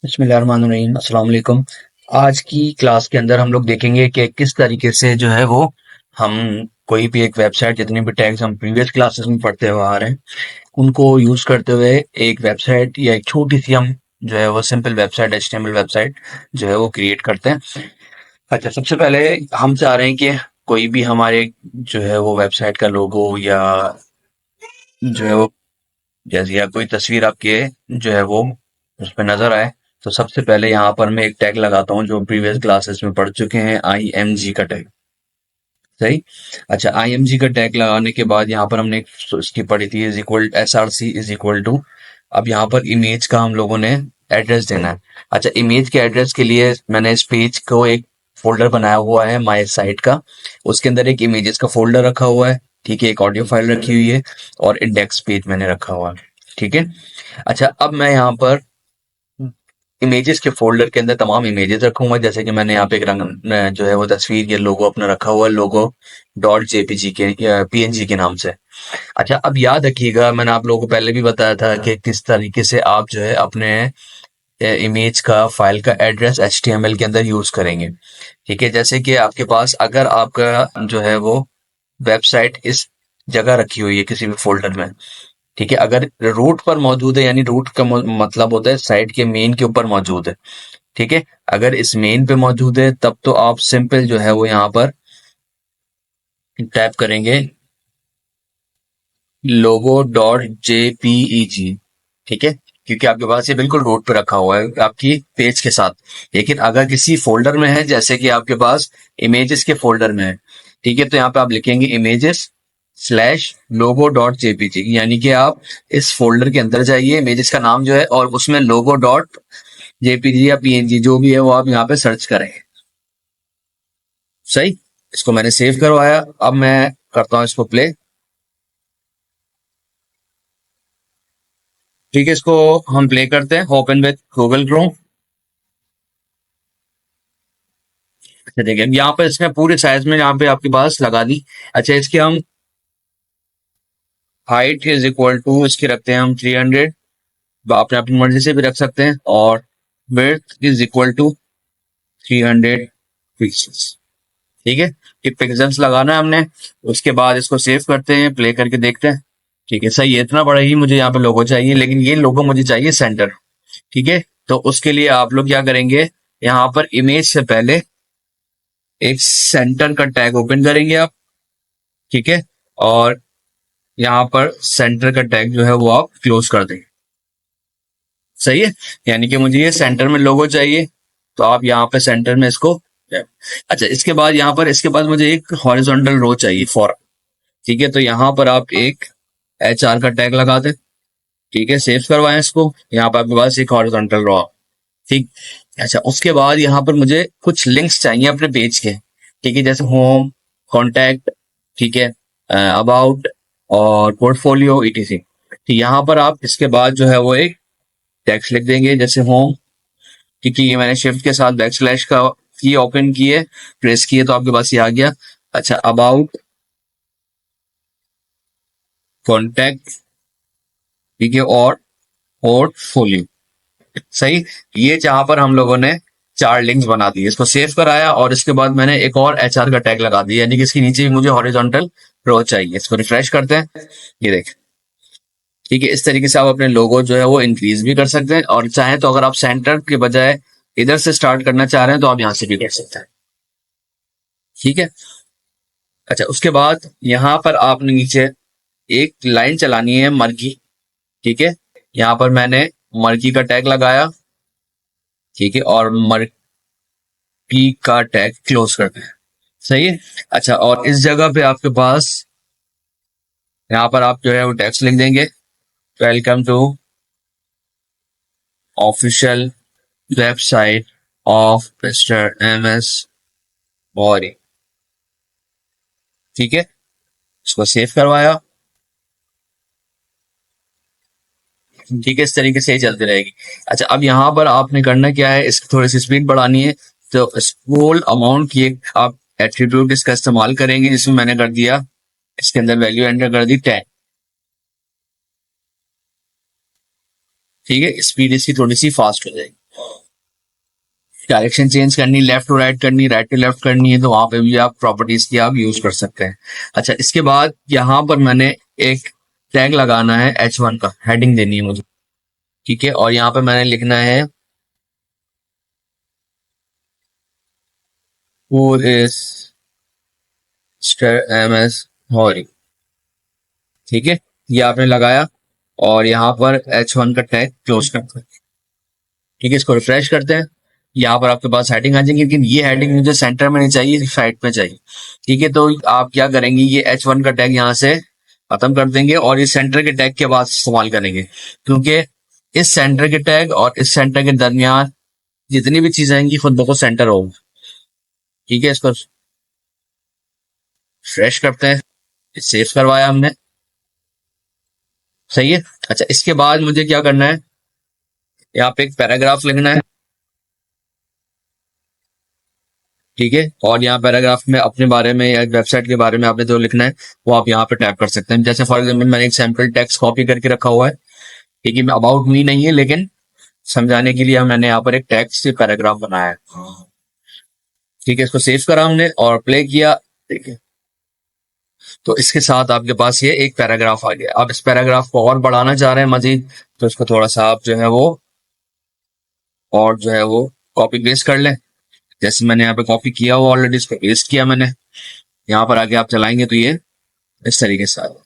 बिस्मिल्लाहिर्रहमानिर्रहीम अस्सलाम वालेकुम। आज की क्लास के अंदर हम लोग देखेंगे कि किस तरीके से जो है वो हम कोई भी एक वेबसाइट, जितने भी टैग्स हम प्रीवियस क्लासेस में पढ़ते हुए आ रहे हैं, उनको यूज करते हुए एक वेबसाइट या एक छोटी सी हम जो है वो सिंपल वेबसाइट, एचटीएमएल वेबसाइट जो है वो क्रिएट करते हैं। अच्छा, सबसे पहले हम चाह रहे हैं कि कोई भी हमारे जो है वो वेबसाइट का लोगो या जो है वो जैसे या कोई तस्वीर आपके जो है वो उस पर नजर आए, तो सबसे पहले यहाँ पर मैं एक टैग लगाता हूँ जो प्रीवियस क्लासेस में पढ़ चुके हैं, आई एम जी का टैग। सही। अच्छा, आई एम जी का टैग लगाने के बाद यहाँ पर हमने इसकी पढ़ी थी is equal S R C is equal to. अब यहाँ पर इमेज का हम लोगों ने एड्रेस देना है। अच्छा, इमेज के एड्रेस के लिए मैंने इस पेज को एक फोल्डर बनाया हुआ है माई साइट का। उसके अंदर एक इमेजेस का फोल्डर रखा हुआ है, ठीक है, एक ऑडियो फाइल रखी हुई है और इंडेक्स पेज मैंने रखा हुआ है, ठीक है। अच्छा, अब मैं यहाँ पर इमेजेस के फोल्डर के अंदर तमाम इमेजेस रखूंगा, जैसे कि मैंने यहाँ पे एक रंग जो है वो तस्वीर या लोगो अपना रखा हुआ है, लोगो डॉट जेपीजी के या पीएनजी के नाम से। अच्छा, अब याद रखिएगा, मैंने आप लोगों को पहले भी बताया था कि किस तरीके से आप जो है अपने इमेज का फाइल का एड्रेस एचटीएमएल के अंदर यूज करेंगे, ठीक है। जैसे कि आपके पास अगर आपका जो है वो वेबसाइट इस जगह रखी हुई है किसी भी फोल्डर में, ठीक है, अगर रूट पर मौजूद है, यानी रूट का मतलब होता है साइट के मेन के ऊपर मौजूद है, ठीक है। अगर इस मेन पे मौजूद है तब तो आप सिंपल जो है वो यहाँ पर टाइप करेंगे लोगो डॉट जेपीईजी, ठीक है, क्योंकि आपके पास ये बिल्कुल रूट पे रखा हुआ है आपकी पेज के साथ। लेकिन अगर किसी फोल्डर में है, जैसे कि आपके पास इमेजेस के फोल्डर में है, ठीक है, तो यहाँ पे आप लिखेंगे इमेजेस स्लैश लोगो डॉट जेपीजी, यानी कि आप इस फोल्डर के अंदर जाइए, इमेजेस का नाम जो है, और उसमें लोगो डॉट जेपीजी या पीएनजी जो भी है वो आप यहाँ पे सर्च करें। सही। इसको मैंने सेव करवाया, अब मैं करता हूँ इसको प्ले। ठीक है, इसको हम प्ले करते हैं, ओपन विद गूगल क्रोम। अच्छा, देखिए यहाँ पर इसने पूरे साइज में यहाँ पे आपके पास लगा दी। अच्छा, इसके हम हाइट इज इक्वल टू इसकी रखते हैं हम 300, आपने अपनी मर्जी से भी रख सकते हैं, और width is equal to 300 pixels, ठीक है। ये पिक्सल्स लगाना है हमने। उसके बाद इसको सेव करते हैं, प्ले करके देखते हैं। ठीक है, सही है, इतना बड़ा ही मुझे यहाँ पे लोगो चाहिए, लेकिन ये लोगो मुझे चाहिए सेंटर, ठीक है। तो उसके लिए आप लोग क्या करेंगे, यहाँ पर इमेज से पहले एक सेंटर का टैग ओपन करेंगे आप, ठीक है, और यहाँ पर सेंटर का टैग जो है वो आप क्लोज कर देंगे। सही है, यानी कि मुझे ये सेंटर में लोगो चाहिए, तो आप यहाँ पे सेंटर में इसको। अच्छा, इसके बाद यहाँ पर इसके बाद मुझे एक हॉरिजॉन्टल रो चाहिए फॉर, ठीक है, तो यहाँ पर आप एक एच आर का टैग लगा दें, ठीक है, सेव करवाएं इसको। यहाँ पर आपके पास एक हॉरिजॉन्टल रो, ठीक। अच्छा, उसके बाद यहाँ पर मुझे कुछ लिंक्स चाहिए अपने पेज के, ठीक है, जैसे होम, कॉन्टैक्ट, ठीक है, अबाउट और पोर्टफोलियो ईटीसी। ठीक, यहाँ पर आप इसके बाद जो है वो एक टेक्स्ट लिख देंगे, जैसे होम, क्योंकि ये मैंने शिफ्ट के साथ बैक स्लैश का की ओपन किए, प्रेस किए, तो आपके पास ये आ गया। अच्छा, अबाउट, कॉन्टैक्ट, ठीक है, और पोर्टफोलियो। सही। ये जहां पर हम लोगों ने चार लिंक्स बना दिए, इसको सेव कराया, और इसके बाद मैंने एक और एचआर का टैग लगा दिया, यानी कि इसके नीचे भी मुझे हॉरिजॉन्टल रो चाहिए। इसको रिफ्रेश करते हैं, ये देख, ठीक है। इस तरीके से आप अपने लोगो जो है वो इंक्रीज भी कर सकते हैं, और चाहे तो अगर आप सेंटर के बजाय इधर से स्टार्ट करना चाह रहे हैं तो आप यहां से भी कर सकते हैं, ठीक है। अच्छा, उसके बाद यहाँ पर आपने नीचे एक लाइन चलानी है मर्की, ठीक है। यहाँ पर मैंने मर्की का टैग लगाया, ठीक है, और मर्की का टैग क्लोज करते हैं। सही है। अच्छा, और इस जगह पे आपके पास यहाँ पर आप जो है वो टेक्स्ट लिख देंगे, welcome to official website of mister M S Maurya, ठीक है। इसको सेव करवाया, ठीक है, इस तरीके से ही चलती रहेगी। अच्छा, अब यहाँ पर आपने करना क्या है, इसकी थोड़ी सी स्पीड बढ़ानी है, तो स्क्रोल अमाउंट की एक आप एट्रीब्यूट इसका इस्तेमाल करेंगे, जिसमें मैंने कर दिया, इसके अंदर वैल्यू एंटर कर दी 10, ठीक है, स्पीड इसकी थोड़ी सी फास्ट हो जाएगी। डायरेक्शन चेंज करनी, लेफ्ट टू राइट करनी, राइट टू लेफ्ट करनी है, तो वहां पे भी आप प्रॉपर्टीज की आप यूज कर सकते हैं। अच्छा, इसके बाद यहाँ पर मैंने एक टैग लगाना है H1 का, हेडिंग देनी है मुझे, ठीक है। और यहाँ पे मैंने लिखना है हु इज MS हॉरी, ठीक है। ये आपने लगाया और यहाँ पर H1 का टैग क्लोज करते हैं, ठीक है। इसको रिफ्रेश करते हैं, यहाँ पर आपके पास हेडिंग आ जाएंगी, लेकिन ये हेडिंग मुझे सेंटर में नहीं चाहिए, साइड में चाहिए, ठीक है। तो आप क्या करेंगे, ये H1 का टैग यहाँ से खत्म कर देंगे और इस सेंटर के टैग के बाद इस्तेमाल करेंगे, क्योंकि इस सेंटर के टैग और इस सेंटर के दरमियान जितनी भी चीजें आएंगी खुद ब खुद सेंटर होगी, ठीक है। इसको फ्रेश करते हैं, सेव करवाया हमने, सही है। अच्छा, इसके बाद मुझे क्या करना है, यहाँ पे एक पैराग्राफ लिखना है, ठीक है। और यहाँ पैराग्राफ में अपने बारे में या वेबसाइट के बारे में आपने जो लिखना है वो आप यहाँ पे टाइप कर सकते हैं। जैसे फॉर एग्जांपल मैंने एक सैंपल टेक्स्ट कॉपी करके रखा हुआ है, ठीक है। अबाउट मी नहीं है, लेकिन समझाने के लिए मैंने यहाँ पर एक टेक्स्ट से पैराग्राफ बनाया है, ठीक है। इसको सेव करा हमने और प्ले किया, ठीक है। तो इसके साथ आपके पास ये एक पैराग्राफ आ गया। आप इस पैराग्राफ को और बढ़ाना चाह रहे हैं मजीद, तो इसको थोड़ा सा आप जो है वो और जो है वो कॉपी पेस्ट कर लें। जैसे मैंने यहाँ पे कॉपी किया हुआ ऑलरेडी, इसको पेस्ट किया मैंने, यहाँ पर आके आप चलाएंगे तो ये इस तरीके से आ जाए,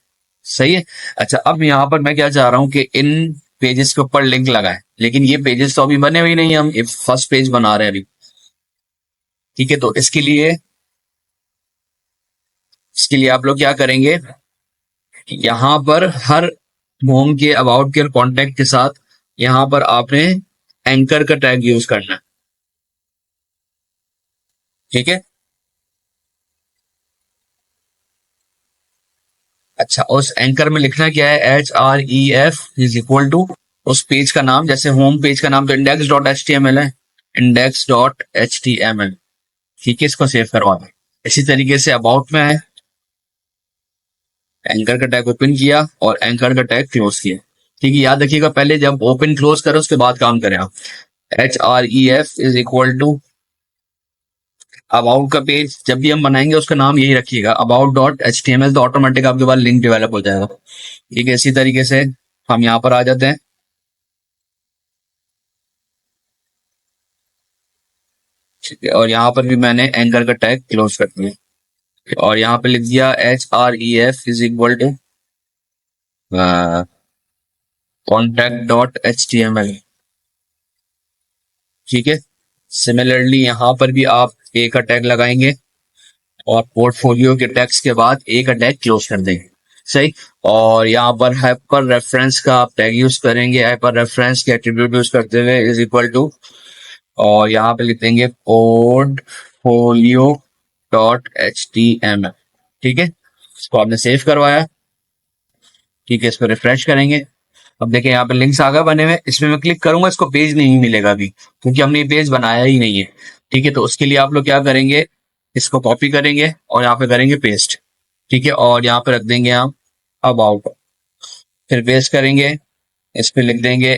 सही है। अच्छा, अब यहाँ पर मैं क्या चाह रहा हूँ कि इन पेजेस के ऊपर लिंक लगाएं, लेकिन ये पेजेस तो अभी बने हुए नहीं, हम फर्स्ट पेज बना रहे हैं अभी, ठीक है। तो इसके लिए आप लोग क्या करेंगे, यहाँ पर हर होम के, अबाउट के और कॉन्टेक्ट के साथ यहाँ पर आपने एंकर का टैग यूज करना है, ठीक है। अच्छा, उस एंकर में लिखना क्या है, HREF इज इक्वल टू उस पेज का नाम, जैसे होम पेज का नाम तो index.html है, index.html, ठीक है। इसको सेव करवाना है। इसी तरीके से अबाउट में है, एंकर का टैग ओपन किया और एंकर का टैग क्लोज किया, ठीक है। याद रखिएगा, पहले जब ओपन क्लोज करें उसके बाद काम करें आप। HREF is equal to about का पेज जब भी हम बनाएंगे उसका नाम यही रखिएगा, about.html, तो ऑटोमेटिक आपके पास लिंक डेवलप हो जाएगा, ठीक है। इसी तरीके से हम यहाँ पर आ जाते हैं, ठीक है। और यहाँ पर भी मैंने एंकर का टैग क्लोज कर दिया और यहाँ पे लिख दिया HREF is equal to contact.html, ठीक है। सिमिलरली यहाँ पर भी आप ए का टैग लगाएंगे और पोर्टफोलियो के टैग्स के बाद ए का टैग क्लोज कर देंगे, सही। और यहाँ पर हाइपर रेफरेंस का आप टैग यूज करेंगे, हाइपर रेफरेंस के एट्रीब्यूट यूज करते हुए इज इक्वल टू, और यहाँ पे लिख देंगे portfolio.html, ठीक है। इसको आपने सेव करवाया, ठीक है। इसको रिफ्रेश करेंगे, अब देखें यहाँ पे लिंक्स आ गए बने हुए, इसमें मैं क्लिक करूंगा इसको पेज नहीं मिलेगा अभी, क्योंकि हमने ये पेज बनाया ही नहीं है, ठीक है। तो उसके लिए आप लोग क्या करेंगे, इसको कॉपी करेंगे और यहाँ पे करेंगे पेस्ट, ठीक है। और यहाँ पे रख देंगे हम अबाउट, फिर पेस्ट करेंगे, इस पे लिख देंगे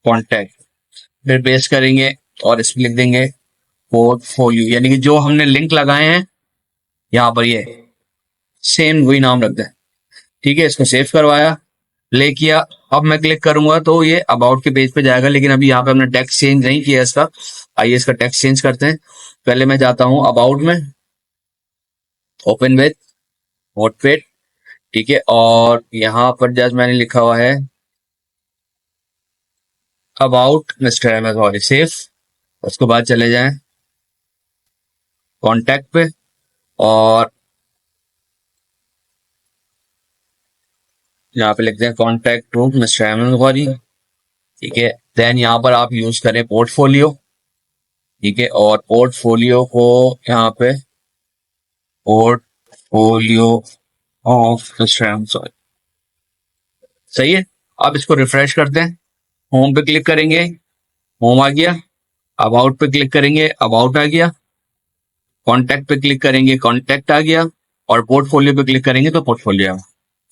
कॉन्टैक्ट, फिर पेस्ट करेंगे और इस पे लिख देंगे पोर्टफोलियो, यानी कि जो हमने लिंक लगाए हैं यहाँ पर ये सेम वही नाम रख दें, ठीक है। इसको सेव करवाया, प्ले किया, अब मैं क्लिक करूंगा तो ये अबाउट के पेज पे जाएगा, लेकिन अभी यहाँ पे हमने टेक्स्ट चेंज नहीं किया इसका। आइए इसका टेक्स्ट चेंज करते हैं। पहले मैं जाता हूँ अबाउट में, ओपन विद नोटपैड, ठीक है। और यहाँ पर जस्ट मैंने लिखा हुआ है अबाउट मिस्टर एमएस हॉरी, सेफ। उसके बाद चले जाएं कॉन्टैक्ट पे और यहाँ पे लिखते हैं कॉन्टैक्ट टू मिस्टर एमएस हॉरी, ठीक है। देन यहाँ पर आप यूज करें पोर्टफोलियो, ठीक है। और पोर्टफोलियो को यहाँ पे पोर्टफोलियो ऑफ मिस्टर एमएस हॉरी, सही है। अब इसको रिफ्रेश करते हैं, होम पे क्लिक करेंगे, होम आ गया। अबाउट पे क्लिक करेंगे, अबाउट आ गया। कॉन्टैक्ट पे क्लिक करेंगे, कॉन्टैक्ट आ गया। और पोर्टफोलियो पे क्लिक करेंगे तो पोर्टफोलियो आ गया,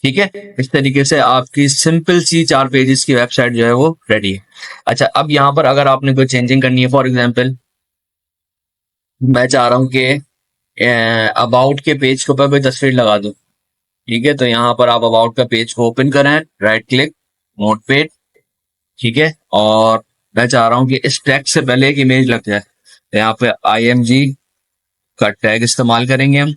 ठीक है। इस तरीके से आपकी सिंपल सी 4 पेजेस की वेबसाइट जो है वो रेडी है। अच्छा, अब यहाँ पर अगर आपने कोई चेंजिंग करनी है, फॉर एग्जांपल मैं चाह रहा हूँ कि अबाउट के पेज के ऊपर कोई तस्वीर लगा दूं। ठीक है, तो यहाँ पर आप अबाउट का पेज को ओपन करें, राइट क्लिक, नोटपैड। ठीक है, और मैं चाह रहा हूँ कि इस टेक्स्ट से पहले एक इमेज लग जाए, तो यहाँ पे IMG का टैग इस्तेमाल करेंगे हम।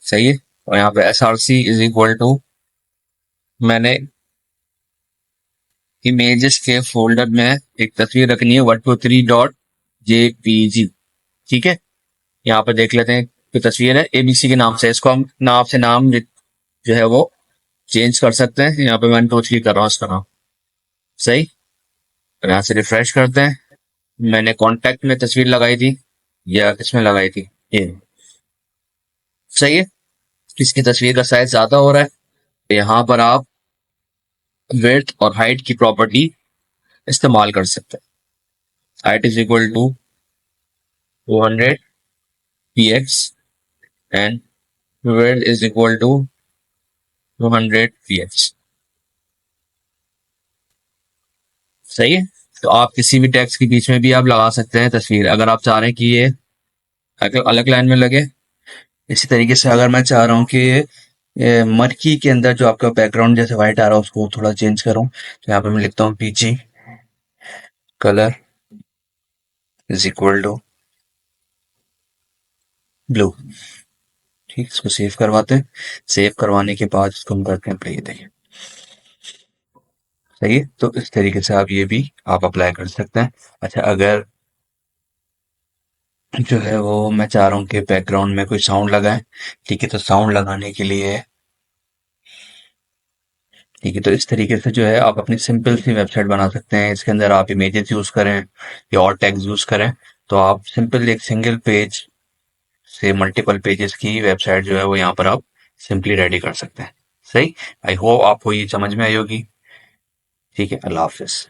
सही है, और यहाँ पे SRC इज इक्वल टू, मैंने इमेजेस के फोल्डर में एक तस्वीर रखनी है 123.jpg। ठीक है, यहाँ पे देख लेते हैं कोई तस्वीर है ABC के नाम से, इसको हम नाम से नाम जो है वो चेंज कर सकते हैं। यहाँ पे मैं 123 कर रहा हूँ इसका नाम। सही, और यहाँ से रिफ्रेश करते हैं। मैंने कॉन्टैक्ट में तस्वीर लगाई थी या किसमें लगाई थी, ये। सही है, इसकी तस्वीर का साइज ज्यादा हो रहा है, तो यहाँ पर आप विड्थ और हाइट की प्रॉपर्टी इस्तेमाल कर सकते हैं। Height is equal to 200 px and width is equal to 200 px। सही है, तो आप किसी भी टेक्स्ट के बीच में भी आप लगा सकते हैं तस्वीर, अगर आप चाह रहे हैं कि ये अलग लाइन में लगे। इसी तरीके से अगर मैं चाह रहा हूँ कि ये मर्की के अंदर जो आपका बैकग्राउंड जैसे व्हाइट आ रहा है उसको थोड़ा चेंज करूँ, तो यहाँ पे मैं लिखता हूँ PG colour is equal to blue. ठीक, इसको सेव करवाते हैं। सेव करवाने के बाद इसको हम करते हैं प्ले। देखिए, सही है, तो इस तरीके से आप ये भी आप अप्लाई कर सकते हैं। अच्छा, अगर जो है वो मैं चाह रहा हूँ कि बैकग्राउंड में कोई साउंड लगाए। ठीक है, तो साउंड लगाने के लिए, ठीक है, तो इस तरीके से जो है आप अपनी सिंपल सी वेबसाइट बना सकते हैं। इसके अंदर आप इमेजेस यूज करें या और टैग्स यूज करें, तो आप सिंपल एक सिंगल पेज से मल्टीपल पेजेस की वेबसाइट जो है वो यहाँ पर आप सिंपली रेडी कर सकते हैं। सही, आई होप आपको ये समझ में आई होगी। ठीक है, अल्लाह हाफिज।